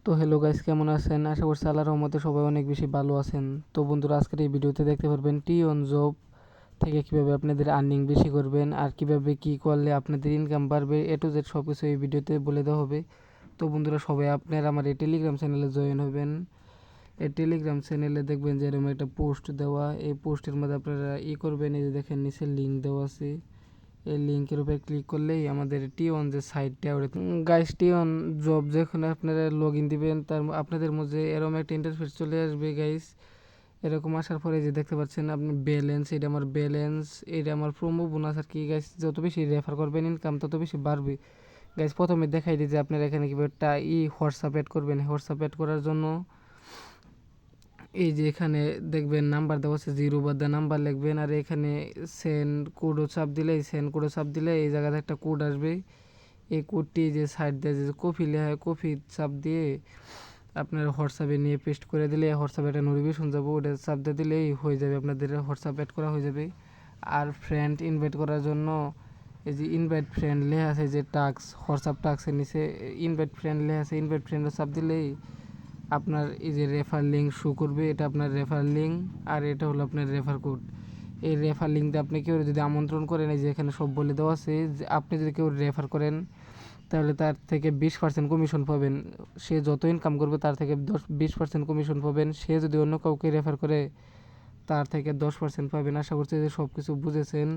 তো hello guys, কেমন আছেন? আশা করছি আল্লাহর রহমতে সবাই অনেক বেশি ভালো আছেন। তো বন্ধুরা, আজকের এই ভিডিওতে দেখতে পারবেন টি অন জব থেকে কিভাবে আপনাদের আর্নিং বেশি করবেন আর কিভাবে কি করলে আপনাদের ইনকাম বাড়বে, এ টু জেড সব কিছু এই ভিডিওতে বলে দেওয়া হবে। তো বন্ধুরা, সবাই আপনারা আমার এই টেলিগ্রাম চ্যানেলে জয়েন হবেন। এই টেলিগ্রাম চ্যানেলে দেখবেন যে এরকম একটা পোস্ট দেওয়া, এই পোস্টের মধ্যে আপনারা করবেন, এই যে দেখেন নিচে লিঙ্ক দেওয়া আছে। এই লিঙ্কের উপরে ক্লিক করলেই আমাদের টি ওয়ান যে সাইটটা ওটা গাইস, টি ওয়ান জব যেখানে আপনারা লগ ইন দিবেন তার আপনাদের মধ্যে এরকম একটা ইন্টারফেস চলে আসবে গাইস। এরকম আসার পরে যে দেখতে পাচ্ছেন আপনি ব্যালেন্স, এটা আমার ব্যালেন্স, এটা আমার প্রোমো বোনাস আর কি গাইস। যত বেশি রেফার করবেন ইনকাম তত বেশি বাড়বে গাইস। প্রথমে দেখাই দিই যে আপনারা এখানে কীভাবে হোয়াটসঅ্যাপ অ্যাড করবেন। হোয়াটসঅ্যাপ অ্যাড করার জন্য এই যে এখানে দেখবেন নাম্বার দেওয়া আছে, 0 বা দা নাম্বার লিখবেন আর এখানে সেন্ড কোডও চাপ দিলে এই জায়গাতে একটা কোড আসবে। এই কোডটি যে সাইড দিয়ে যে কপি লেখা হয়, কপি চাপ দিয়ে আপনার হোয়াটসঅ্যাপে নিয়ে পেস্ট করে দিলে হোয়াটসঅ্যাপে একটা নোটিফিকেশন যাবো, ওটা চাপ দিয়ে দিলেই হয়ে যাবে, আপনাদের হোয়াটসঅ্যাপ অ্যাড করা হয়ে যাবে। আর ফ্রেন্ড ইনভাইট করার জন্য এই যে ইনভাইট ফ্রেন্ড লেখা আছে, যে টাস্ক হোয়াটসঅ্যাপ টাস্কের নিচে ইনভাইট ফ্রেন্ড লেখা আছে, ইনভাইট ফ্রেন্ডও চাপ দিলেই আপনার এই যে রেফার লিঙ্ক শো করবে, এটা আপনার রেফার লিঙ্ক আর এটা হলো আপনার রেফার কোড। এই রেফার লিঙ্কটা আপনি কেউ যদি আমন্ত্রণ করেন, এই যে এখানে সব বলে দেওয়া আছে যে আপনি যদি কেউ রেফার করেন তাহলে তার থেকে 20% কমিশন পাবেন। সে যত ইনকাম করবে তার থেকে 20% কমিশন পাবেন। সে যদি অন্য কাউকে রেফার করে তার থেকে 10% পাবেন। আশা করছি যে সব কিছু বুঝেছেন।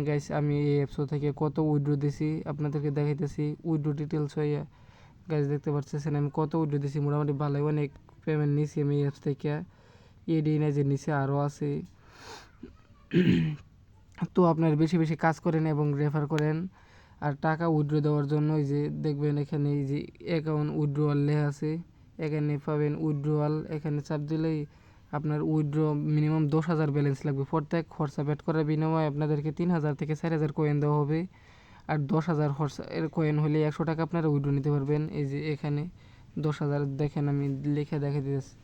গাইস, আমি এই অ্যাপসো থেকে কত উইথড্র দিছি আপনাদেরকে দেখাইতেছি। উইথড্র ডিটেলস হইয়া গাইস দেখতে পাচ্ছেন আমি কত উইথড্র দিছি, মোটামুটি ভালোই অনেক পেমেন্ট নিছি আমি এই অ্যাপস থেকে। যে নিচে আরও আছে। তো আপনার বেশি বেশি কাজ করেন এবং রেফার করেন। আর টাকা উইথড্র দেওয়ার জন্য এই যে দেখবেন এখানে এই যে অ্যাকাউন্ট উইথড্রোয়াল লেখা আছে, এখানে পাবেন উইথড্রোয়াল। এখানে চাপ দিলেই আপনার উইথড্র মিনিমাম 10,000 ব্যালেন্স লাগবে। প্রত্যেক হোয়াটসঅ্যাপ অ্যাড করার বিনিময়ে আপনাদেরকে 3,000 থেকে 4,000 কয়েন দেওয়া হবে। আর 10,000 এর কয়েন হলে 100 টাকা আপনারা উইথড্র নিতে পারবেন। এই যে এখানে 10,000 দেখেন আমি লিখে দেখে দিয়েছি।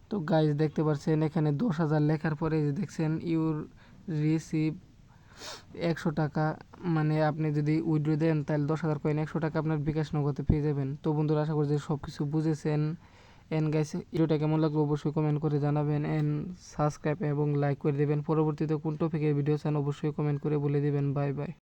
তো গাইজ দেখতে পাচ্ছেন এখানে 10,000 লেখার পরে যে দেখছেন ইউর রিসিভ 100 টাকা, মানে আপনি যদি উইথড্র দেন তাহলে 10,000 কয়েন 100 টাকা আপনার বিকাশ নগদে পেয়ে যাবেন। তো বন্ধুরা, আশা করি যে সব কিছু বুঝেছেন। গাইস, ভিডিওটা কেমন লাগলো অবশ্যই কমেন্ট করে জানাবেন। সাবস্ক্রাইব এবং লাইক করে দেবেন। পরবর্তীতে কোন টপিকের ভিডিও চান অবশ্যই কমেন্ট করে বলে দেবেন। Bye bye.